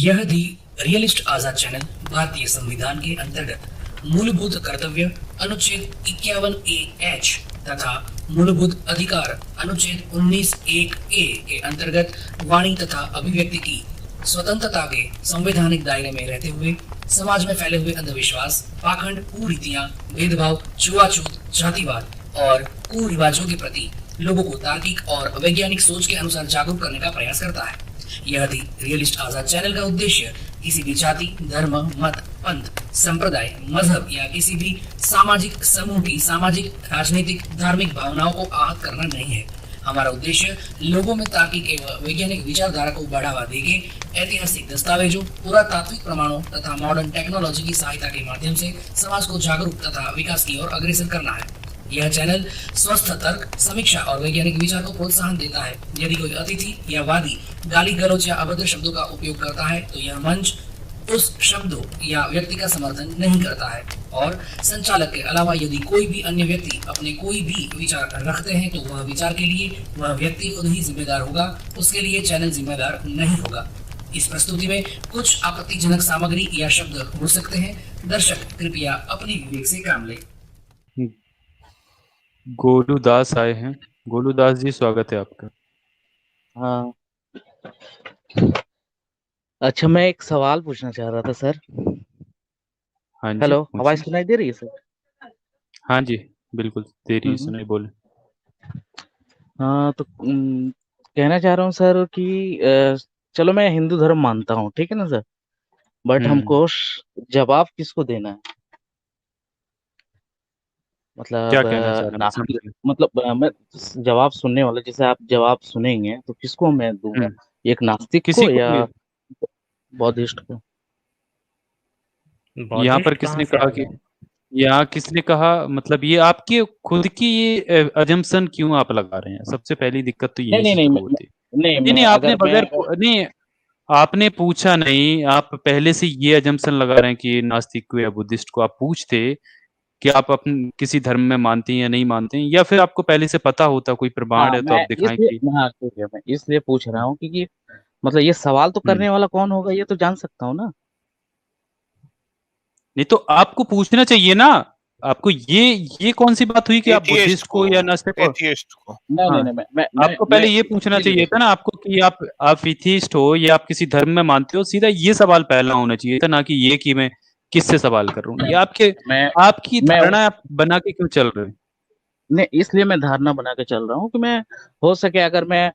यह दी रियलिस्ट आजाद चैनल भारतीय संविधान के अंतर्गत मूलभूत कर्तव्य अनुच्छेद 51A(H) तथा मूलभूत अधिकार अनुच्छेद 19(1)A के अंतर्गत वाणी तथा अभिव्यक्ति की स्वतंत्रता के संवैधानिक दायरे में रहते हुए समाज में फैले हुए अंधविश्वास, पाखंड, कुरीतियां, भेदभाव, छुआछूत, जातिवाद और कुरिवाजों के प्रति लोगों को तार्किक और वैज्ञानिक सोच के अनुसार जागरूक करने का प्रयास करता है। यह दी रियलिस्ट आजाद चैनल का उद्देश्य किसी भी जाति, धर्म, मत, पंथ, संप्रदाय, मजहब या किसी भी सामाजिक समूह की सामाजिक, राजनीतिक, धार्मिक भावनाओं को आहत करना नहीं है। हमारा उद्देश्य लोगों में तार्किक एवं वैज्ञानिक विचारधारा को बढ़ावा देके ऐतिहासिक दस्तावेजों, पुरातात्विक प्रमाणों तथा मॉडर्न टेक्नोलॉजी की सहायता के माध्यम से समाज को जागरूक तथा विकास की ओर अग्रसर करना है। यह चैनल स्वस्थ तर्क, समीक्षा और वैज्ञानिक विचार को प्रोत्साहन देता है। यदि कोई अतिथि या वादी गाली गलौज या अभद्र शब्दों का उपयोग करता है तो यह मंच उस शब्दों या व्यक्ति का समर्थन नहीं करता है और संचालक के अलावा यदि कोई भी अन्य व्यक्ति अपने कोई भी विचार रखते हैं तो वह विचार के लिए वह व्यक्ति खुद ही जिम्मेदार होगा, उसके लिए चैनल जिम्मेदार नहीं होगा। इस प्रस्तुति में कुछ आपत्तिजनक सामग्री या शब्द हो सकते हैं। दर्शक कृपया अपनी विवेक से काम लें। गोलू दास आए हैं। गोलू दास जी, स्वागत है आपका। हाँ, अच्छा, मैं एक सवाल पूछना चाह रहा था सर। हाँ जी, हेलो, पूछिए। आवाज सुनाई दे रही है सर? हाँ जी, बिल्कुल दे रही है, सुनाई, बोले। हाँ, तो कहना चाह रहा हूँ सर कि चलो मैं हिंदू धर्म मानता हूँ, ठीक है ना सर, बट हमको जवाब किसको देना है? क्या मतलब कहना चाह रहे हैं, समझे? मतलब मैं जवाब सुनने वाला, जैसे आप जवाब सुनेंगे तो किसको मैं दूंगा? एक नास्तिक किसी को को या भी। बौद्धिस्ट को? यहाँ पर किसने कहा कि यहाँ किसने कहा, मतलब ये आपकी खुद की ये अजम्पशन क्यों आप लगा रहे हैं? सबसे पहली दिक्कत तो यही नहीं नहीं चीज नहीं होती है। नहीं, नहीं, मैं आपने अगर मैं बगैर अगर नहीं, आपने पूछा नहीं, आप पहले से ये अजम्पशन लगा रहे हैं कि नास्तिक को या बुद्धिस्ट को। आप पूछते कि आप अपन किसी धर्म में मानते हैं या नहीं मानते हैं, या फिर आपको पहले से पता होता कोई प्रमाण हाँ, है तो मैं आप दिखाएं इसलिए कि हाँ ठीक है, मैं इसलिए पूछ रहा हूँ क्योंकि मतलब ये सवाल तो हम्म करने वाला कौन होगा ये तो जान सकता हूँ ना। नहीं तो आपको पूछना चाहिए ना। आपको ये कौन सी बात हुई कि आप बुद्धिस्ट को या नास्तिक को? एथियस्ट को। नहीं नहीं हाँ, नहीं, मैं आपको पहले ये पूछना इसीलिए चाहिए था ना आपको कि आप एथियस्ट हो या आप किसी धर्म में मानते हो। सीधा ये सवाल पहला होना चाहिए था, ना कि ये कि मैं किससे सवाल कर रहा हूँ। ये मैं आपकी मैं धारणा आप बना के क्यों चल रहे हैं? नहीं, इसलिए मैं धारणा बना के चल रहा हूँ कि मैं हो सके अगर मैं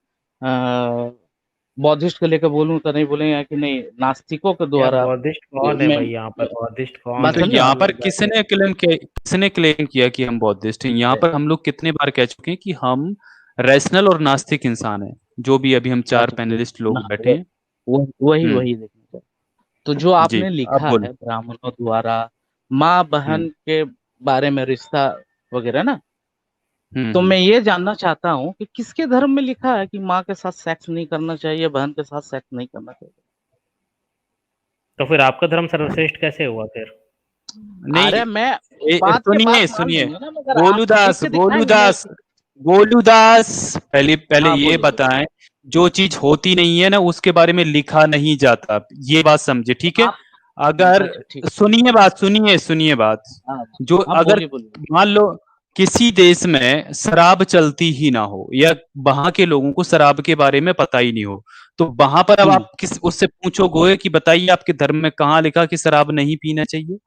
बौद्धिस्ट को लेकर बोलूँ तो नहीं बोलेंगे कि नहीं नास्तिकों के यार द्वारा बौद्धिस्ट कौन है मैं भाई? यहाँ पर बौद्धिस्ट कौन बात तो है? समझे? यहाँ पर मतलब जाके किसने क्लेम किया कि हम बौद्धिस्ट हैं? यहाँ पर हम लोग कितने बार कह चुके हैं कि हम रैशनल और नास्तिक इंसान हैं। जो भी अभी हम 4 अच्छा ठीक पैनलिस्ट लोग ना, बैठे हैं। वही हम्म वही देखिए सर। तो जो जी, आपने आप लिखा बोले। है ब्राह्मणों द्वारा माँ हम्म बहन के बारे में रिश्ता वगैरह ना, तो हम्म। मैं ये जानना चाहता हूँ कि किसके धर्म में लिखा है कि माँ के साथ सेक्स नहीं करना चाहिए, बहन के साथ सेक्स नहीं करना चाहिए? तो फिर आपका धर्म सर्वश्रेष्ठ कैसे हुआ फिर? अरे नहीं, मैं बात के बात सुनिए मान सुनिए, लेंगे ना, मगर आप लिख गोलूदास के दिखाएंगे ना गोलूदास गोलूदास, पहले हाँ ये बोलिए बोलिए। बताएं। जो चीज होती नहीं है ना उसके बारे में लिखा नहीं जाता, ये बात समझे, ठीक है? आप अगर अच्छा ठीक है। सुनिए बात। हाँ जो हाँ, अगर बोलिए बोलिए। मान लो किसी देश में शराब चलती ही ना हो या वहां के लोगों को शराब के बारे में पता ही नहीं हो, तो वहां पर अब हम्म आप किस उससे पूछोगे कि बताइए आपके धर्म में कहाँ लिखा कि शराब नहीं पीना चाहिए?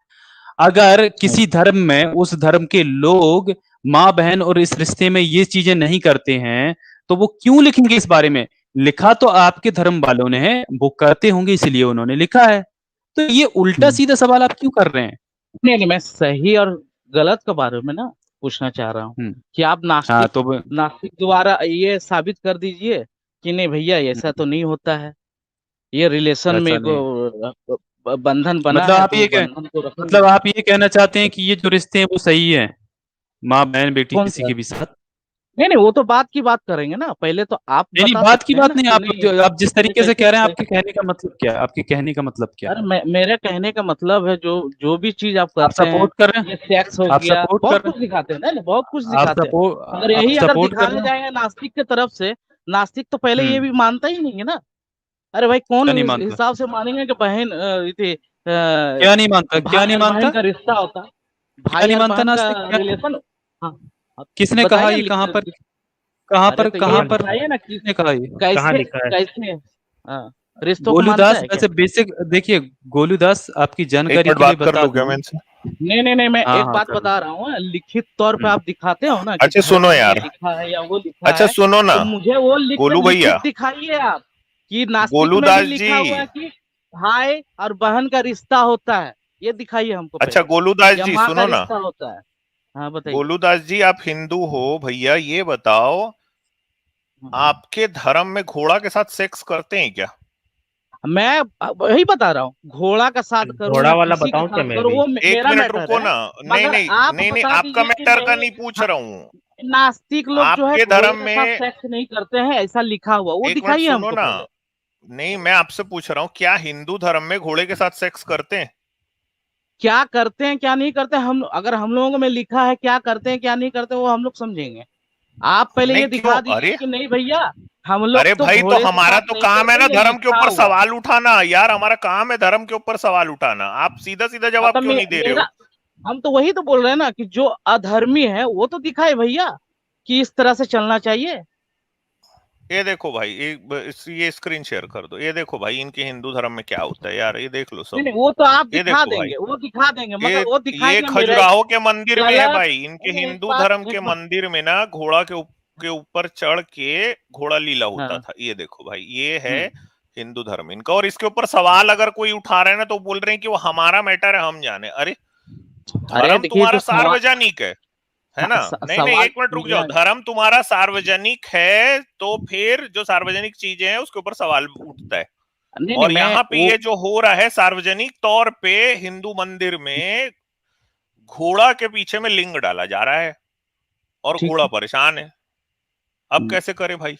अगर किसी धर्म में उस धर्म के लोग माँ बहन और इस रिश्ते में ये चीजें नहीं करते हैं तो वो क्यों लिखेंगे इस बारे में? लिखा तो आपके धर्म वालों ने है, वो करते होंगे इसलिए उन्होंने लिखा है। तो ये उल्टा हम्म। सीधा सवाल आप क्यों कर रहे हैं? नहीं नहीं, मैं सही और गलत के बारे में ना पूछना चाह रहा हूँ हम्म कि आप हाँ नास्तिक तो नास्तिक द्वारा ये साबित कर दीजिए कि नहीं भैया ऐसा तो नहीं होता है, ये रिलेशन ऐसा में नहीं। बंधन बना मतलब है आप तो ये वो कह बंधन को रखेंगे। मतलब आप ये कहना चाहते हैं कि ये जो रिश्ते हैं वो सही है, माँ बहन बेटी कौन किसी सा? के भी साथ? नहीं नहीं, वो तो बात की बात करेंगे ना, पहले तो आप नहीं नहीं, बता बात की सकते हैं बात ना नहीं। कि नहीं आप जिस ये तरीके से कैसे कह रहे हैं, सही। आपके कहने का मतलब क्या है? आपके कहने का मतलब क्या अरे है? मेरे कहने का मतलब है जो जो भी चीज आप आप करते हैं, सपोर्ट कर रहे ये हैं? सेक्स हो आप गया, सपोर्ट कर बहुत रहे कुछ दिखाते हैं ना, बहुत कुछ हैं? दिखाते हैं। मगर आप यही अगर सपोर्ट कर दिखाने रहे हैं? जाएंगे नास्तिक की तरफ से, नास्तिक तो पहले ये भी मानता ही नहीं है ना। अरे भाई कौन क्या नहीं इस मानता? हिसाब से मानेंगे कि बहन क्या नहीं मानता? क्या नहीं भाई और बहन मानता? का रिश्ता होता है, क्या भाई नहीं और मानता बहन का नास्तिक? क्या रिलेशन। हाँ, आप किसने कहा? बताइए ये लिख। कहाँ पर? कहाँ अरे पर? तो ये कहाँ कहाँ पर? लिखा है? बताइए ना कि किसने कहा ये? कहाँ कैसे लिखा है? कैसे हाँ, रिश्तों को गोलू मानता दास, है क्या? वैसे बेसिक देखिए, गोलू दास आपकी एक जानकारी मिनट के लिए बात कर बता लूं क्या दूं। मैं इनसे? नहीं, मैं हाँ एक हाँ बात कर लो। बता रहा हूँ, लिखित तौर पे आप दिखाते हो ना कि अच्छा धर्म सुनो में ये यार, लिखा है या वो लिखा अच्छा है, सुनो ना, तो मुझे वो लिख के गोलू लिखित भैया, दिखाइए आप कि नास्तिक गोलू में भी दास जी, लिखा हुआ है कि भाई और बहन का रिश्ता होता है, ये दिखाइए हमको अच्छा पहले, गोलू दास या जी माँ का सुनो ना, रिश्ता होता है। हाँ बताइए। गोलू दास जी आप हिंदू हो भैया, ये बताओ हाँ। आपके धर्म में घोड़ा के साथ सेक्स करते हैं क्या? मैं वही बता रहा हूँ, घोड़ा का साथ करूं घोड़ा या वाला किसी का बताऊं क्या साथ मैं करूं भी? वो एक मेरा मिनट मैटर रुको है, ना, नहीं मगर नहीं आप नहीं नहीं, बता आपका दीजिए कि मैटर का नहीं। नहीं पूछ हाँ, रहा हूँ। नास्तिक लोग जो है आपके घोड़े धर्म के साथ में, सेक्स नहीं करते हैं ऐसा लिखा हुआ, वो एक मिनट दिखाइए सुनो हमको ना, पहले। नहीं मैं आपसे पूछ रहा हूँ क्या हिंदू धर्म में घोड़े के साथ सेक्स करते हैं? क्या करते हैं क्या नहीं करते, हम अगर हम लोगों में लिखा है क्या करते हैं क्या नहीं करते, वो हम लोग समझेंगे। आप पहले नहीं ये क्यों? दिखा दीजिए अरे कि नहीं भैया, हम लोग अरे तो भाई, तो घोड़े के हमारा साथ तो नहीं काम है करते, ना ये धर्म के लिखा ऊपर हुआ है। सवाल उठाना यार, हमारा काम है धर्म के ऊपर सवाल उठाना, आप सीधा सीधा जवाब मतलब क्यों नहीं दे रहे मेरा, हो? हम तो वही तो बोल रहे हैं ना कि जो अधर्मी है वो तो दिखाए भैया कि इस तरह से चलना चाहिए। ये देखो भाई, ये स्क्रीन शेयर कर दो, ये देखो भाई इनके हिंदू धर्म में क्या होता है यार, ये देख लो नहीं सब। नहीं, वो तो आप ये दिखा देखो भाई, देंगे, वो दिखा देंगे, ये मगर वो ये दिखाएंगे मेरा खजुराहो के मंदिर में है गलत। भाई, इनके नहीं नहीं, हिंदू धर्म के मंदिर में ना घोड़ा के ऊपर चढ़ के घोड़ा लीला होता हाँ। था। ये देखो भाई, ये है हम्म। हिंदू धर्म इनका, और इसके ऊपर सवाल अगर कोई उठा रहे हैं ना तो बोल रहे हैं कि वो हमारा मैटर है, हम जाने। अरे अरे धर्म देखिए तुम्हारा जो सवाल, सार्वजनिक है ना? नहीं नहीं, सवाल एक मिनट रुक जाओ, मेरा, धर्म तुम्हारा सार्वजनिक है तो फिर जो सार्वजनिक चीजें हैं उसके ऊपर सवाल उठता है। नहीं नहीं और मैं यहाँ पे वो, ये जो हो रहा है सार्वजनिक तौर पे हिंदू मंदिर में घोड़ा के पीछे में लिंग डाला जा रहा है और ठीक घोड़ा है। परेशान है, अब हम्म, कैसे करे भाई?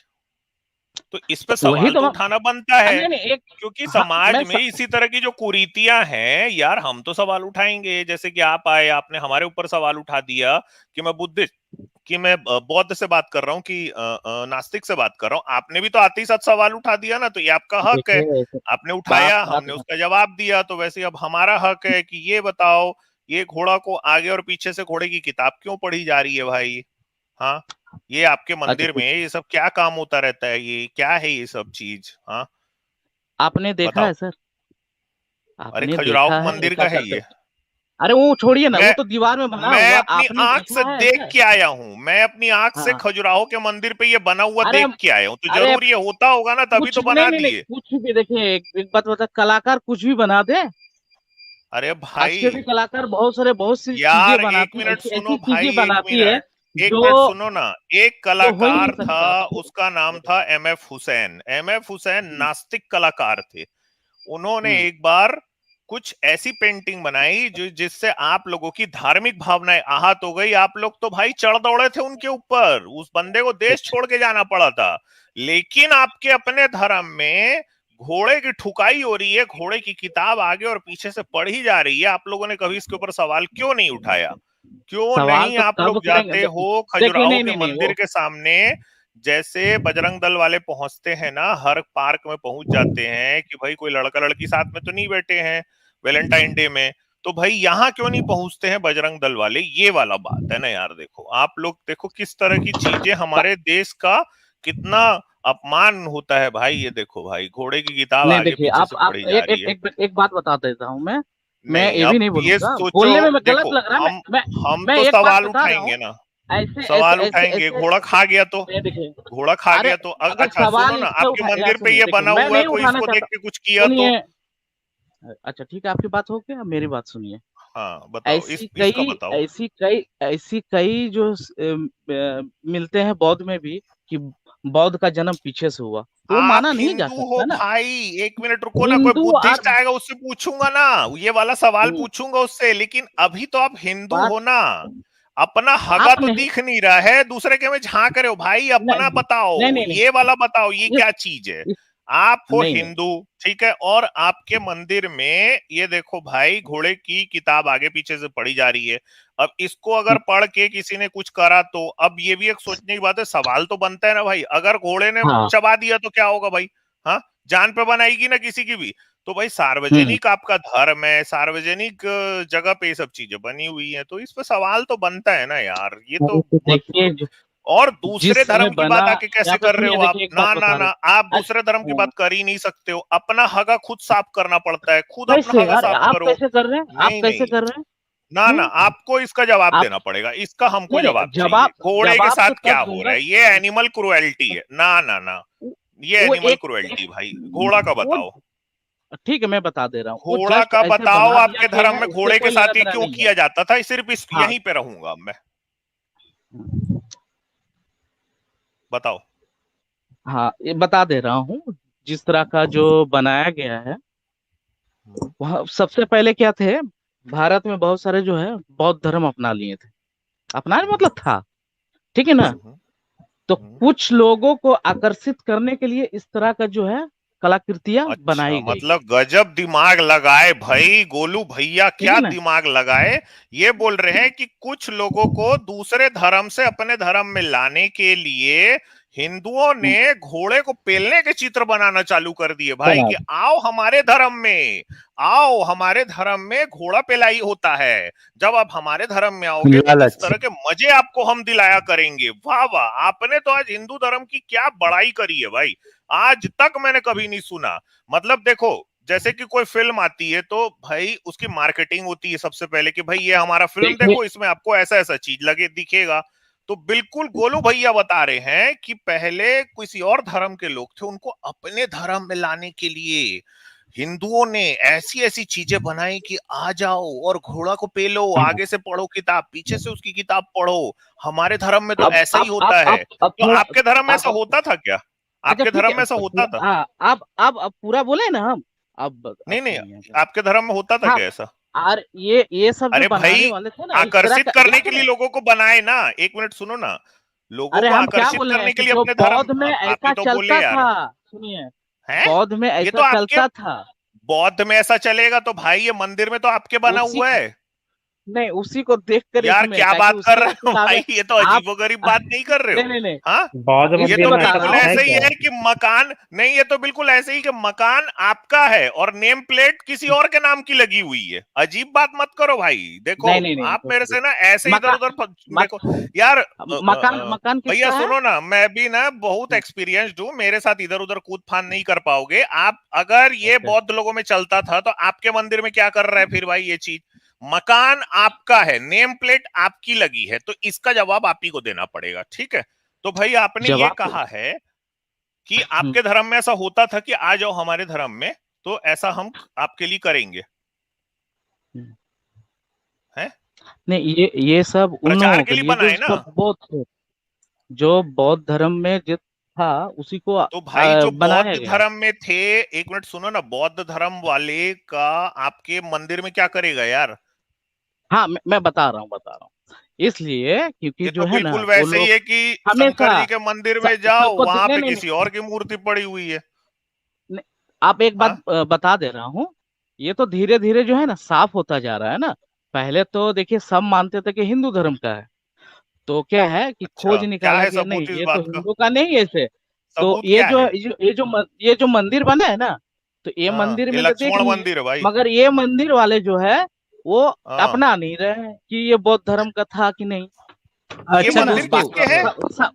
तो इस पे तो वही सवाल तो तो उठाना बनता है, नहीं नहीं एक, क्योंकि हाँ समाज मैं में इसी तरह की जो कुरीतियां हैं यार, हम तो सवाल उठाएंगे। जैसे कि आप आए, आपने हमारे ऊपर सवाल उठा दिया कि मैं बुद्धिस्ट, कि मैं बौद्ध से बात कर रहा हूँ कि नास्तिक से बात कर रहा हूँ, आपने भी तो आते ही साथ सवाल उठा दिया ना, तो ये आपका हक है। देखिए आपने बात उठाया, बात हमने उसका जवाब दिया, तो वैसे ही अब हमारा हक है कि ये बताओ ये घोड़ा को आगे और पीछे से घोड़े की किताब क्यों पढ़ी जा रही है भाई? हाँ, ये आपके अच्छा मंदिर में ठीक, ये सब क्या काम होता रहता है? ये क्या है ये सब चीज? हाँ आपने देखा बताओ। है सर, अरे आपने खजुराहो देखा के है मंदिर ऐसा का है करते ये। हुए? अरे वो छोड़िए ना, वो मैं तो दीवार में बना मैं हुआ, अपनी आपने आंख से देखा है देख ऐसा? के आया हूँ, मैं अपनी आंख से हाँ। खजुराहो के मंदिर पे ये बना हुआ अरे देख के आया हूँ, तो अरे जरूर ये होता होगा ना, तभी कुछ तो नहीं बना नहीं नहीं, दिए। कुछ भी देखिए, एक बात बता, कलाकार कुछ भी बना दे। अरे आज के भाई भी कलाकार बहुत सारे बहुत सी चीजें यार, एक बनाती है, मिनट ऐसी सुनो ऐसी चीजें भाई, बनाती है एक जो मिनट सुनो ना। एक जो हो ही कलाकार नहीं था, सकता। उसका नाम था एमएफ हुसैन। एमएफ हुसैन हम्म। नास्तिक कलाकार थे। उन्होंने हम्म। एक बार कुछ ऐसी पेंटिंग बनाई जो जिससे आप लोगों की धार्मिक भावनाएं आहत हो गई। आप लोग तो भाई चढ़ दौड़े थे उनके ऊपर, उस बंदे को देश अच्छा। छोड़ के जाना पड़ा था। लेकिन आपके अपने धर्म में घोड़े की ठुकाई हो रही है, घोड़े की किताब आगे और पीछे से पढ़ी जा रही है, आप लोगों ने कभी इसके ऊपर सवाल क्यों नहीं उठाया? क्यों सवाल नहीं तो आप तब लोग करेंगे, जाते हो देखिए खजुराहो नहीं के नहीं नहीं मंदिर वो, के सामने? जैसे बजरंग दल वाले पहुंचते हैं ना, हर पार्क में पहुंच जाते हैं कि भाई कोई लड़का लड़की साथ में तो नहीं बैठे हैं वैलेंटाइन डे में, तो भाई यहाँ क्यों नहीं पहुंचते हैं बजरंग दल वाले? ये वाला बात है ना यार। देखो आप लोग, देखो किस तरह की चीजें, हमारे देश का कितना अपमान होता है भाई। ये देखो भाई, घोड़े की किताब नहीं आगे देखिए पीछे से आप पढ़ी जा एक रही एक है। एक बात बता देता हूँ मैं नहीं, ये भी अब नहीं ये बोलूंगा, सोचो, बोलने में मैं गलत देखो लग रहा है, हम मैं तो एक बात सवाल बता रहा हूँ। उठाएंगे ना, ऐसे ऐसे सवाल ऐसे उठाएंगे। ऐसे घोड़ा खा गया तो, ये देखिए, घोड़ा खा अरे गया तो अगर अच्छा सुनो सवाल ना, इस पे आपके उठाया, मंदिर पे सुनिए ये देखिए, बना मैं हुआ है, नहीं कोई उठाना इसको देख चाहता, के कुछ किया तो? सुनिए। अच्छा ठीक है, आपकी बात हो गया, मेरी बात सुनिए। हाँ बताओ, इसका बताओ। ऐसी कई जो मिलते हैं बौद्ध में भी कि बौद्ध का जन्म पीछे से हुआ, तो वो आप माना नहीं जा हिंदू हो सकता ना। भाई, एक मिनट रुको ना, कोई हिंदू और बुद्धिस्ट आएगा उससे पूछूंगा ना, ये वाला सवाल हम्म, पूछूंगा उससे। लेकिन अभी तो आप हिंदू बात हो ना, अपना हगा आप तो नहीं, दिख नहीं रहा है, दूसरे के में झांक रहे हो भाई। अपना नहीं बताओ, नहीं ये वाला बताओ, ये इस, क्या चीज है? इस, आप हो नहीं हिंदू, ठीक है, और आपके मंदिर में ये देखो भाई घोड़े की किताब आगे पीछे से पढ़ी जा रही है। अब इसको अगर पढ़ के किसी ने कुछ करा तो अब ये भी एक सोचने की बात है, सवाल तो बनता है ना भाई, अगर घोड़े ने हाँ चबा दिया तो क्या होगा भाई? हाँ, जान पे बनाएगी ना किसी की भी। तो भाई सार्वजनिक आपका धर्म है, सार्वजनिक जगह पे ये सब चीजें बनी हुई है, तो इस पे सवाल तो बनता है ना यार। ये तो तो देखिए जो और जिस दूसरे समय धर्म की बना, बात आके कैसे यहाँ पे कर रहे सुनिए, हो आप? देखिए एक ना बात ना बता ना, रहा आप हूँ। दूसरे धर्म की हाँ, बात कर ही नहीं सकते हो। अपना हगा खुद साफ करना पड़ता है, खुद अपना कैसे हगा यार, साफ आप करो। कैसे कर रहे हैं, आप नहीं कैसे नहीं, कर रहे हैं? ना ना, आपको इसका जवाब आप देना पड़ेगा, इसका हमको नहीं नहीं, जवाब चाहिए। जवाब घोड़े के जवाब तो साथ क्या तब हो दूंगा। रहा है? ये एनिमल क्रुएल्टी है। ना ना ना, ये वो एनिमल एक, क्रुएल्टी भाई। घोड़ा का वो बताओ, ठीक है, मैं बता दे रहा हूँ, वो घोड़ा जस्ट का ऐसे बताओ। बना दिया आपके गया धर्म है, में उससे घोड़े के कोई लेना साथ ये देना क्यों नहीं है। किया जाता था? सिर्फ इस हाँ, यहीं पे रहूंगा अब मैं, बताओ। हाँ, ये बता दे रहा हूँ। जिस तरह का जो बनाया गया है, वहाँ सबसे पहले क्या थे, भारत में बहुत सारे जो है बौद्ध धर्म अपना लिए थे। अपनाने मतलब था, ठीक है ना। हम्म, तो हम्म। कुछ लोगों को आकर्षित करने के लिए इस तरह का जो है कलाकृतियां अच्छा, बनाई गई है, मतलब गजब दिमाग लगाए भाई गोलू भैया, ठीक है क्या ना। दिमाग लगाए। ये बोल रहे हैं कि कुछ लोगों को दूसरे धर्म से अपने धर्म में लाने के लिए हिंदुओं हम्म, ने घोड़े को पेलने के चित्र बनाना चालू कर दिए भाई, बना कि आओ हमारे धर्म में, आओ हमारे धर्म में घोड़ा पेलाई होता है। जब आप हमारे धर्म में आओगे तो इस लालच। तरह के मजे आपको हम दिलाया करेंगे। वाह वाह, आपने तो आज हिंदू धर्म की क्या बड़ाई करी है भाई, आज तक मैंने कभी नहीं सुना। मतलब देखो, जैसे कि कोई फिल्म आती है तो भाई उसकी मार्केटिंग होती है सबसे पहले, कि भाई ये हमारा फिल्म देखिए, देखो, इसमें आपको ऐसा ऐसा चीज लगे दिखेगा। तो बिल्कुल गोलू भैया बता रहे हैं कि पहले किसी और धर्म के लोग थे, उनको अपने धर्म में लाने के लिए हिंदुओं ने ऐसी ऐसी चीजें बनाई कि आ जाओ और घोड़ा को पेलो, आगे से पढ़ो किताब, पीछे से उसकी किताब पढ़ो। हमारे धर्म में तो अब ऐसा ही आप आप होता है। आप अब तो थोड़ा, आपके धर्म में ऐसा आप होता था क्या? अच्छा आपके ठीक धर्म है, में ऐसा होता था? हाँ, अब पूरा बोले ना हम। अब नहीं नहीं, सुनिए अगर। आपके धर्म में होता था हाँ, क्या ऐसा? और ये सब जो अरे बनाने भाई, वाले थे ना, इस तरह आकर्षित का, करने याद के है लिए ना। लोगों को बनाए ना, एक मिनट सुनो ना। लोगों अरे को हम क्या आकर्षित बोले हैं करने के कि लिए जो अपने धर्म, बौद्ध में आप ही ऐसा तो बोले चलता यार। था, सुनिए, हैं? बौद्ध में ये ऐसा तो आपके चलता था। बौद्ध में ऐसा चलेगा तो भाई ये मंदिर में तो आपके बना उसी हुआ है। नहीं, उसी को देखकर यार इसमें, क्या ताकि बात कर उसकी रहे हो किताबें भाई, ये तो आप अजीबोगरीब बात नहीं कर रहे नहीं हो। नहीं नहीं, हाँ, बौद्ध ये मंदिर इसलिए तो में बता ऐसा रहा बिल्कुल कुछ हूँ। है ऐसे ही क्या? है कि मकान नहीं, ये तो बिल्कुल ऐसे ही कि मकान आपका है और नेम प्लेट किसी और के नाम की लगी हुई है। अजीब बात मत करो भाई। देखो नहीं नहीं नहीं, आप तो मेरे फिर से ना ऐसे इधर मकान उधर मक, देखो यार। मकान मकान भैया किसका है? सुनो ना, मैं भी ना बहुत एक्सपीरियंस्ड हूँ, मेरे साथ इधर उधर कूद फान नहीं कर पाओगे आप। अगर ये अच्छा, बौद्ध लोगों में चलता था तो आपके मंदिर में क्या कर रहा है फिर भाई ये चीज? मकान आपका है, नेम प्लेट आपकी लगी है, तो इसका जवाब आप ही को देना पड़ेगा, ठीक है? तो भाई आपने ये जवाब तो कहा है कि हम्म, आपके धर्म में ऐसा होता था, कि आ जाओ हमारे धर्म में तो ऐसा हम आपके लिए करेंगे, हम्म। हैं? नहीं, ये सब उन प्रचार लोगों के के लिए लिए जो बनाए ना। सब बौद्ध थे, जो बौद्ध धर्म में जो था, उसी को तो भाई जो बनाया बौद्ध गया है। धर्म में थे, एक मिनट सुनो ना, बौद्ध धर्म वाले का आपके मंदिर में क्या करेगा यार? हाँ, मैं बता रहा हूँ, इसलिए क्योंकि ये जो तो है ना बिल्कुल वो वैसे ही लोग है कि हमेशा शंकर जी के मंदिर में जाओ, सबको वहां नहीं पे नहीं किसी नहीं, और की मूर्ति पड़ी हुई है। नहीं, आप एक बात हाँ, बता दे रहा हूँ। ये तो धीरे धीरे जो है ना साफ होता जा रहा है ना। पहले तो देखिए सब मानते थे कि हिंदू धर्म का है, तो क्या है कि अच्छा, खोज क्या निकाला है कि नहीं, सबूत इस ये तो बात का? हिंदू का नहीं है ऐसे। तो सबूत क्या है? ये जो मंदिर बना है ना, तो ये हाँ, मंदिर ये में तो देख लक्ष्मण लिए, मंदिर है भाई। मगर ये मंदिर वाले जो है वो हाँ, अपना नहीं रहे हैं कि ये बौद्ध धर्म का था कि नहीं, ये ठीक है अच्छा ना। मंदिर दोस्तों, किसके हैं?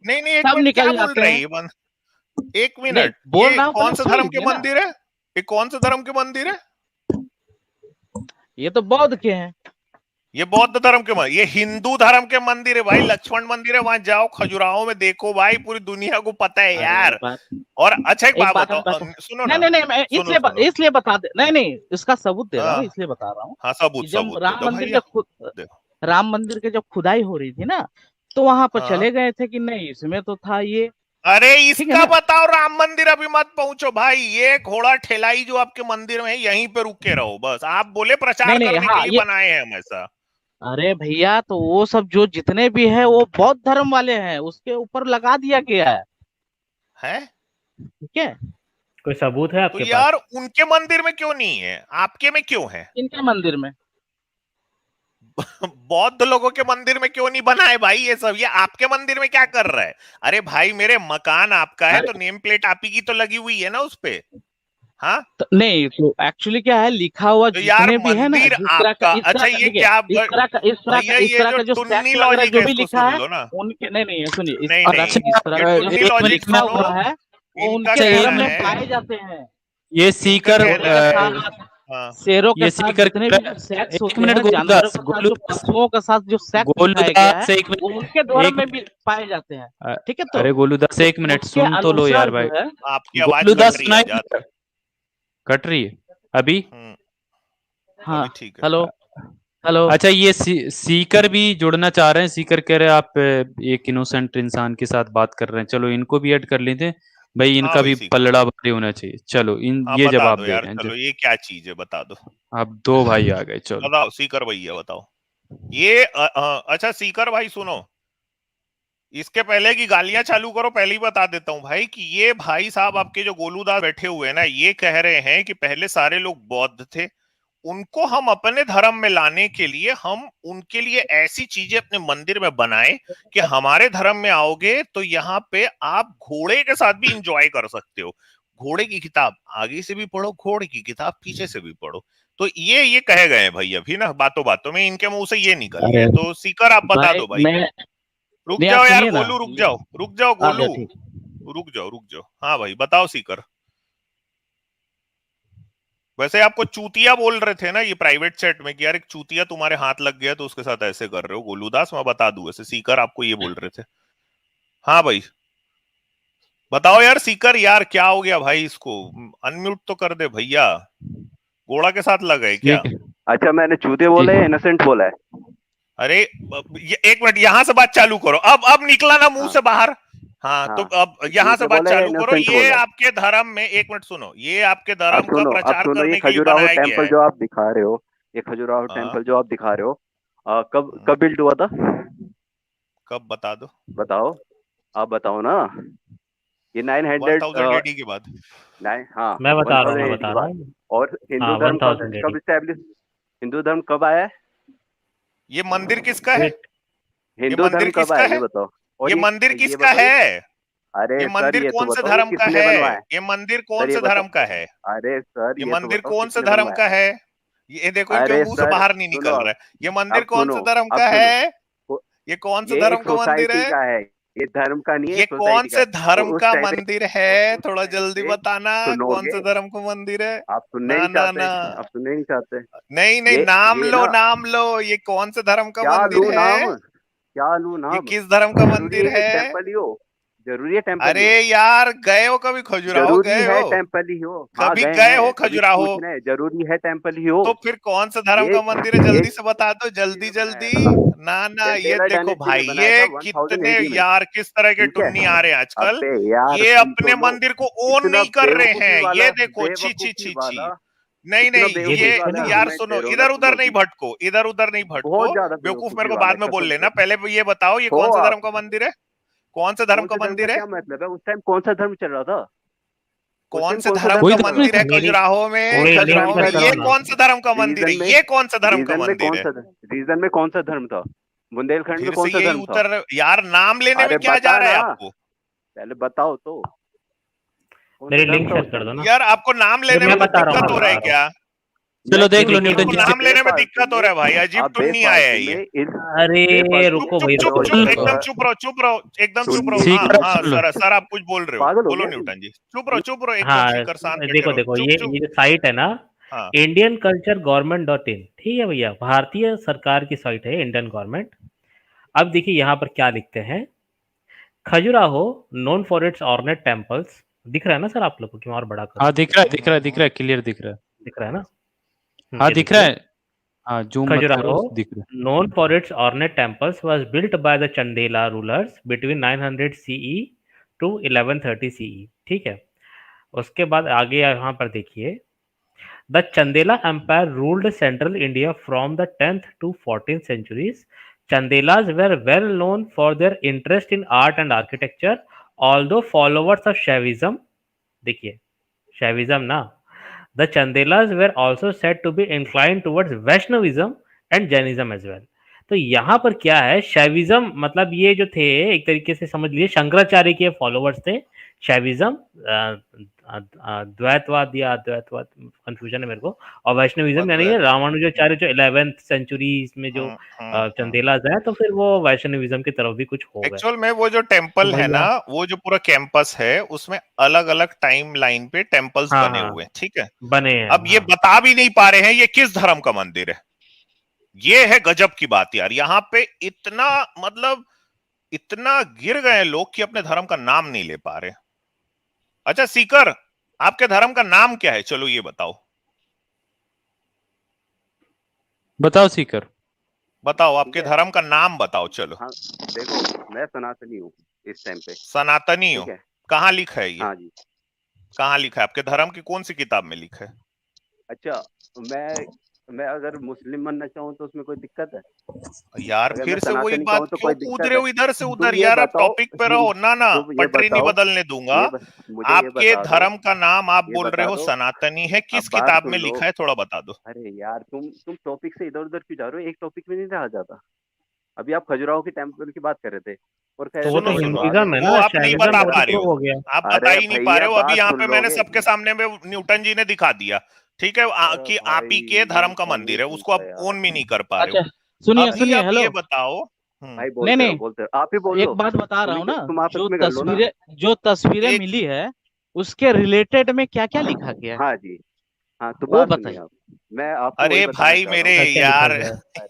नहीं नहीं, एक सब मिनट, क्या निकल बोल जाते रहे हैं हैं। ये एक नहीं, मिनट, बोल ये रहा हूँ, कौन पहले सा सुन धर्म के लीजिए ना। मंदिर है? ये कौन सा धर्म के मंदिर है? ये तो बौद्ध के हैं। ये बौद्ध धर्म के मंदिर, ये हिंदू धर्म के मंदिर है भाई, लक्ष्मण मंदिर है, वहां जाओ खजुराहो में देखो भाई, पूरी दुनिया को पता है अरे यार। बात, और अच्छा एक एक बात बात बताओ, हम बता, सुनो नहीं ना, नहीं नहीं, मैं सुनो सुनो। इसलिए बता दे, नहीं नहीं, इसका सबूत दे रहा हूँ, हाँ इसलिए बता रहा हूँ हाँ, कि सबूत जब सबूत दे दो भैया, देखो। राम मंदिर के जब खुदाई हो रही थी ना, तो वहां पर हाँ, चले गए थे कि नहीं, इसमें तो था ये, अरे ठीक है इसका ना। बताओ, राम मंदिर अभी मत पहुंचो भाई, ये घोड़ा ठेलाई जो आपके मंदिर में है यहीं पे रुक के रहो बस। आप बोले नहीं प्रचार नहीं, करने के हाँ लिए ये, बनाए हैं हम ऐसा। अरे भैया, तो वो सब जो जितने भी है वो बौद्ध धर्म वाले हैं, उसके ऊपर लगा दिया गया है, है? ठीक है। कोई सबूत है तो आपके पास? यार उनके मंदिर में क्यों नहीं है, आपके में क्यों है? इनके मंदिर में, बौद्ध लोगों के मंदिर में क्यों नहीं बना है भाई ये सब? ये आपके मंदिर में क्या कर रहा है? अरे भाई मेरे, मकान आपका है तो अरे नेम प्लेट आप ही की तो लगी हुई है ना उस पे। हाँ, तो नहीं, तो एक्चुअली क्या है, लिखा हुआ तो यार जितने भी है ना, मंदिर जिस तरह का, आपका, इस तरह अच्छा का, ये देखिए, क्या भैया इस ये तरह जो का जो टुन्नी सेक्ट वगैरह लॉजिक जो है भी इसको लिखा सुन है, लो ना। उनके, नहीं सुनिए, नहीं और नहीं, अच्छा इस तरह ये का जो टुन्नी एक लॉजिक मिनट में लिखा सुनो, हुआ है, वो इनका उनके अच्छा धर्म कहना में है, पाए जाते हैं। ये इनका सीकर कहना शेरों के है, साथ, हाँ शेरों के ये साथ सीकर जितने भी जो सेक्स एक होते मिनट हैं, जानवरों के साथ जो गोलूदास पशुओं के साथ जो सेक्स दिखाया गया है, गोलूदास एक वो मिनट उनके धर्म एक में भी पाए जाते हैं। अ- ठीक है, तो अरे गोलूदास एक मिनट उसके सुन तो लो यार अनुसार भाई। जो है, आपकी आवाज कट गोलूदास रही है सुनाई आजाद। कट रही है अभी। हम्म, हाँ, अभी ठीक है। हेलो, हेलो, अच्छा ये सीकर भी जुड़ना चाह रहे हैं। सीकर कह रहे हैं आप एक इनोसेंट इंसान के साथ बात कर रहे हैं, चलो इनको भी ऐड कर लेते हैं भाई, हाँ इनका भाई भी सीकर पलड़ा भाई, भारी होना चाहिए। चलो इन हाँ ये बता जवाब दो दे यार, रहे हैं चलो ये क्या चीज है बता दो, अब दो भाई आ गए चलो। बताओ सीकर भैया बताओ। ये अच्छा सीकर भाई सुनो, इसके पहले की गालियां चालू करो, पहले ही बता देता हूं भाई कि ये भाई साहब आपके जो गोलूदास बैठे हुए हैं ना, ये कह रहे हैं कि पहले सारे लोग बौद्ध थे, उनको हम अपने धर्म में लाने के लिए हम उनके लिए ऐसी चीजें अपने मंदिर में बनाए कि हमारे धर्म में आओगे तो यहाँ पे आप घोड़े के साथ भी इंजॉय कर सकते हो। घोड़े की किताब आगे से भी पढ़ो, घोड़े की किताब पीछे से भी पढ़ो। तो ये कहे गए हैं भाई अभी ना, बातों बातों में इनके मुंह से ये निकल गया अरे है। तो सीकर आप बता भाई, दो भाई। मैं, रुक नहीं, आप जाओ यार सुनिए ना, गोलू, रुक जाओ, रुक जाओ गोलू, अच्छा ठीक। रुक जाओ रुक जाओ। हाँ भाई बताओ सीकर। वैसे आपको चूतिया बोल रहे थे ना ये प्राइवेट चैट में कि यार एक चूतिया तुम्हारे हाथ लग गया तो उसके साथ ऐसे कर रहे हो गोलूदास, मैं बता दूं वैसे सीकर आपको ये बोल रहे थे। हाँ भाई बताओ यार सीकर, यार क्या हो गया भाई, इसको अनम्यूट तो कर दे भैया, घोड़ा के साथ लग गए क्या? ठीक है अच्छा, मैंने चूते बोला है, इनोसेंट बोला है? अरे एक मिनट, यहां से बात चालू करो, अब निकला ना मुंह हाँ से बाहर। हाँ तो हाँ, अब यहां से चूते बात बोला है या चालू करो। इनोसेंट ये बोला है? आपके धर्म में, एक मिनट सुनो, ये आपके अब धर्म का सुनो, अब प्रचार सुनो, ये करने के लिए खजुराहो बनाया गया टेम्पल है। जो आप दिखा रहे हो, ये खजुराहो हाँ, टेम्पल जो आप दिखा रहे हो, कब कब बिल्ड हुआ था? कब बता दो, बताओ, आप बताओ ना। ये 900 1000 एडी के बाद। हाँ, मैं बता रहा हूँ, 1000 मैं AD बता के रहा बाद। हूँ। और हिंदू हाँ, धर्म कब 1000 कब AD। इस्टेब्लिश, हिंदू धर्म कब आया है? ये मंदिर किसका है? वेट, ये हिंदू मंदिर धर्म कब किसका आया, ये है? बताओ। और ये मंदिर ये किसका बताओ, है? अरे ये सर, मंदिर ये तो कौन से बताओ, ये धर्म का किसने है? बनवाया? ये मंदिर कौन सर ये से धर्म का बताओ, है? अरे सर ये ये तो मंदिर बताओ कौन से किसने धर्म बनवाया? का है? ये देखो इनके अरे मुंह से सर बाहर नहीं सुनो, निकल रहा है। ये मंदिर अब कौन सुनो, से धर्म अब का सुनो, है? वो- ये कौन से ये धर्म एक का मंदिर सोसाइटी है? का है, ये धर्म का नहीं है, ये कौन सोसाइटी का से है। धर्म और उस का टाइम मंदिर पे, और है? उस थोड़ा टाइम जल्दी पे बताना, कौन सुनोगे? से धर्म का मंदिर है? आप सुनने ना नहीं ना चाहते, ना, आप सुनने नहीं चाहते। नहीं नहीं, नाम ये लो, ना, नाम लो, ये कौन से धर्म का क्या मंदिर लू है? नाम, क्या लू ये नाम? किस धर्म का जरूरी मंदिर है कि है? टेम्पल ही हो? जरूरी है टेम्पल ही अरे हो? यार गए हो कभी खजुराहो? जरूरी गए है हो? टेम्पल ही हो? हाँ कभी गए गए हो हैं, तभी तो खजुराहो? पूछ रहे हैं, जरूरी है टेम्पल ही हो? तो फिर कौन सा धर्म ये का मंदिर है, ये जल्दी से बता दो, जल्दी किसने बनाया जल्दी। था? ना ना, ये चंदेला देखो डायनेस्टी ने भाई, बनाया था ये 1000 कितने एडी में। यार किस तरह के ठीक है, टुन्नी आ रहे हैं आजकल। अबे यार ये सुन तो अपने लो। मंदिर को ओन इतना नहीं कर रहे बेवकूफी हैं, वाला, ये देखो, छी छी बेवकूफी छी छी। वाला, नहीं इतना नहीं, ये ये बेवकूफी देखिए वाला ना, यार आर्गुमेंट सुनो, दे रहे हो ना इधर तुम उधर लोग नहीं भी, भटको, इधर उधर नहीं भटको। बहुत ज्यादा बेवकूफ मेरे बेवकूफी को वाला, बाद में बोल कसम लेना, से। पहले ये बताओ ये हो कौन सा आप, धर्म का मंदिर है? कौन से धर्म कौन का से धर्म का मंदिर है? क्या मतलब है? उस टाइम कौन सा धर्म चल रहा था? उस कौन टाइम से कौन सा धर्म धर्म कोई का चल धर्म रहा नहीं मंदिर था? था। है मेरी खजुराहो में? थोड़ी लिंक खजुराहो में शेयर करो ये ना। कौन सा धर्म का मंदिर रीजन है? में, ये कौन सा धर्म का रीजन में मंदिर कौन है? सा, रीजन में कौन सा धर्म था? बुंदेलखंड में फिर कौन से सा यही धर्म था? उत्तर, यार नाम लेने में अरे क्या जा बता रहा है ना, आपको? पहले बताओ तो, कौन सा मेरी धर्म लिंक था शेयर उस कर टाइम? दो ना। यार आपको नाम ये लेने में मैं कुछ बता रहा हूँ, दिक्कत मैं हो रहा बता है रहा हूँ। क्या? चलो मैं देख ये लो देखिए न्यूटन आपको जी ना, नाम लेने में बेफालतू दिक्कत हो में, रहा है भाई, अजीब आप टुन्नी आया है बेफालतू ये। में अरे बेफालतू रुको चुप भाई, चुप चुप रुको चुप, रुको इधर रुको। एकदम चुप रहो, चुप रहो, एकदम चुप रहो। हाँ सीकर हाँ सुन लो। सर आप कुछ बोल रहे हो, पागल हो बोलो गया न्यूटन जी, चुप रहो एकदम, हाँ, सीकर शांत बैठे देखो रहो, देखो, चुप चुप। ये जो साइट है ना, हाँ Indian culture government dot in, ठीक है भैया, भारतीय सरकार की साइट है, इंडियन गवर्नमेंट। अब देखिए यहाँ पर क्या लिखते हैं। Khajuraho known for its ornate temples, दिख रहा है ना सर आप लोग को कि मैं और बड़ा करूँ? हाँ दिख रहा है दिख रहा है दिख रहा है, क्लियर दिख रहा है। दिख रहा है ना? हाँ ये दिख रहा देखिए, है। हाँ जूम मत करो, Khajuraho, दिख रहा known for its ornate temples, was built by the Chandela rulers between 900 CE to 1130 CE। ठीक है, उसके बाद आगे यहाँ पर देखिए, the Chandela empire ruled central India from the 10th to 14th centuries। Chandelas were well known for their interest in art and architecture, although followers of Shaivism, देखिए Shaivism ना, the Chandelas were also said to be inclined towards Vaishnavism and Jainism as well। तो यहाँ पर क्या है, शैविज्म मतलब ये जो थे, एक तरीके से समझ लीजिए शंकराचार्य के फॉलोवर्स थे। शैविज्म द्वैतवाद या अद्वैतवाद, कंफ्यूजन है मेरे को। और वैष्णविज्म यानी रामानुजाचार्य जो 11th सेंचुरी में जो चंदेलाज है, तो फिर वो वैष्णविज्म की तरफ भी कुछ हो गए। एक्चुअल में वो जो टेम्पल है ना, वो जो पूरा कैंपस है उसमें अलग अलग टाइम लाइन पे टेम्पल्स बने हुए हैं, ठीक है, बने हैं। अब ये बता भी नहीं पा रहे हैं ये किस धर्म का मंदिर है। ये है गजब की बात यार, यहाँ पे इतना मतलब इतना गिर गए लोग कि अपने धर्म का नाम नहीं ले पा रहे। अच्छा सीकर, आपके धर्म का नाम क्या है, चलो ये बताओ। बताओ सीकर, बताओ आपके धर्म का नाम बताओ, चलो। हाँ देखो, मैं सनातनी हूँ इस टाइम पे। सनातनी हो, कहाँ लिखा है ये? हाँ जी। कहाँ लिखा है? आपके धर्म की कौन सी किताब में लिखा है? अच्छा, मैं अगर मुस्लिम बनना चाहूँ तो उसमें कोई दिक्कत है? यार फिर से वही बात तो क्यों कूद रहे हो इधर से उधर यार, आप टॉपिक पे रहो ना। पटरी नहीं बदलने दूंगा। आपके धर्म का नाम आप बोल रहे हो सनातनी है, किस किताब में लिखा है थोड़ा बता दो। अरे यार तुम टॉपिक से इधर उधर क्यों जा रहे हो? एक टॉपिक में नहीं रहा जाता। अभी आप खजुराहो के टेम्पल की बात कर रहे थे और वो तो हिंदुइज्म है ना, आप नहीं बता पा रहे हो, आप बता ही नहीं पा रहे हो। अभी यहाँ पे मैंने सबके सामने में न्यूटन जी ने दिखा दिया, ठीक है, कि आप ही के धर्म का मंदिर है, उसको आप ओन भी नहीं कर पा रहे हो। सुनिए, हेलो, ये बताओ। भाई नहीं बोलते आप ही बोल एक बात बता रहा हूँ ना, तुम जो तस्वीरें मिली है उसके रिलेटेड में क्या क्या लिखा गया है? हाँ जी, हाँ तो वो बताइए आप। मैं आपको अरे भाई मेरे यार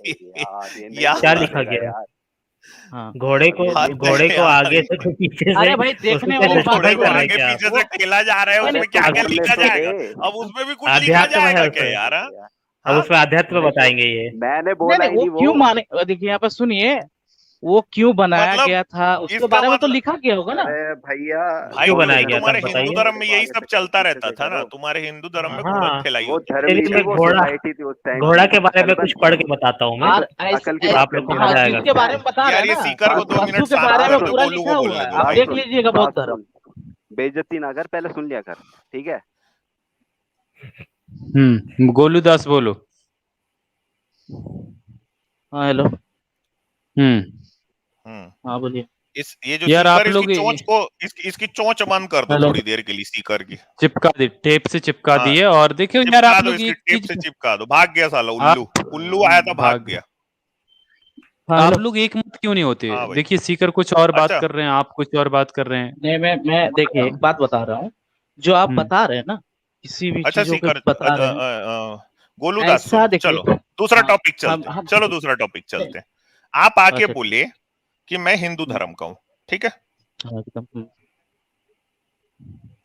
क्या लिखा गया है? हाँ, घोड़े को आगे से तो पीछे से, अरे भाई देखने वाली बात घोड़े को आगे पीछे से ठेला जा रहा है, उसमें क्या क्या लिखा जाएगा? अब उसमें भी कुछ लिखा जाएगा क्या यार? अब उसमें अध्यात्म बताएंगे ये। मैंने बोला ही नहीं, वो क्यों माने, देखिए यहाँ पर सुनिए, वो क्यों बनाया गया था उसके बारे में तो लिखा गया होगा ना। अरे भैया क्यों बनाया गया? तुम्हारे हिंदू धर्म में यही सब चलता रहता था ना, तुम्हारे हिंदू धर्म में घोड़ा खिलाई होती थी। घोड़ा के बारे में कुछ पढ़ के बताता हूँ मैं, आप लोग को मजा आएगा। जिसके बारे में बता रहे हैं ना, सीकर को 2 मिनट के बारे में पूरा लिखा हुआ है, आप देख लीजिएगा। बहुत धर्म बेइज्जती ना कर, पहले सुन लिया कर, ठीक है? गोलू दास बोलो। हाँ हेलो। हाँ बोलिए। ये जो यार आप लोग चोंच को इसकी चोंच बंद कर दो थोड़ी देर के लिए, सीकर की चिपका दे, टेप से चिपका दिए। और देखियो यार आप लोग टेप से चिपका दो। भाग गया साला उल्लू आया था, भाग गया। आप लोग एक मत क्यों नहीं होते? देखिए सीकर कुछ और बात कर रहे हैं, आप कुछ और बात कर रहे हैं। नहीं मैं देखिए एक बात बता रहा हूँ, जो आप बता रहे हैं ना किसी भी चीजों को बता रहे हैं। गोलू दास चलो दूसरा टॉपिक चलते हैं, चलो दूसरा टॉपिक चलते हैं। आप आके बोले कि मैं हिंदू धर्म का हूँ, ठीक है?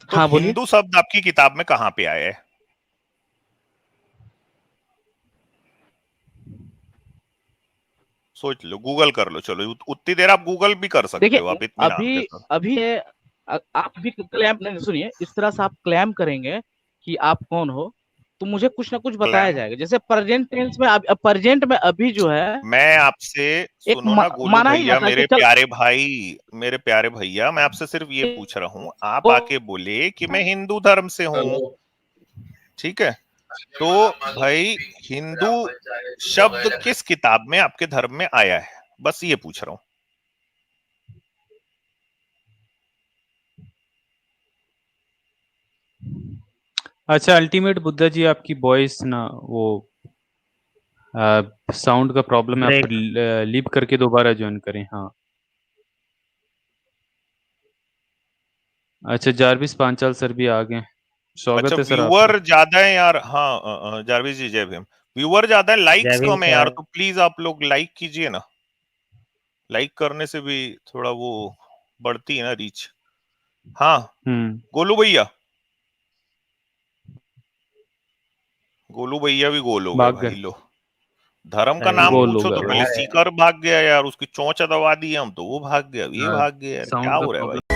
तो हिंदू शब्द आपकी किताब में कहाँ पे आया है? सोच लो, गूगल कर लो। चलो उतनी देर आप गूगल भी कर सकते हो आप इतना। अभी आप भी क्लेम नहीं, सुनिए, इस तरह से आप क्लेम करेंगे कि आप कौन हो तो मुझे कुछ ना कुछ बताया जाएगा। जैसे प्रेजेंट टेंस में, प्रेजेंट में अभी जो है, मैं आपसे सुनो ना गोलू भैया, मेरे प्यारे भाई, मेरे प्यारे भैया, मैं आपसे सिर्फ ये पूछ रहा हूँ, आप आके बोले कि मैं हिंदू धर्म से हूँ, ठीक है? तो भाई हिंदू शब्द किस किताब में आपके धर्म में आया है, बस ये पूछ रहा हूँ। अच्छा अल्टीमेट बुद्धा जी, आपकी वॉइस ना वो साउंड का प्रॉब्लम है, आप लीव करके दोबारा ज्वाइन करें। हाँ अच्छा, जारविस पांचाल सर भी आ गए, स्वागत है सर। व्यूअर ज्यादा है यार। हाँ जारविस जी जय भीम। व्यूअर ज्यादा है, लाइक्स कम है यार, तो प्लीज आप लोग लाइक कीजिए ना। लाइक करने से भी थोड़ा वो बढ़ती है ना रीच। हाँ गोलू भैया, गोलू भैया भी गोल हो गए भाई। लो धर्म का नाम पूछो तो पहले सीकर भाग गया यार, उसकी चोंच दबा दी हम तो वो भाग गया, ये भाग गया यार, क्या हो रहा है भाई?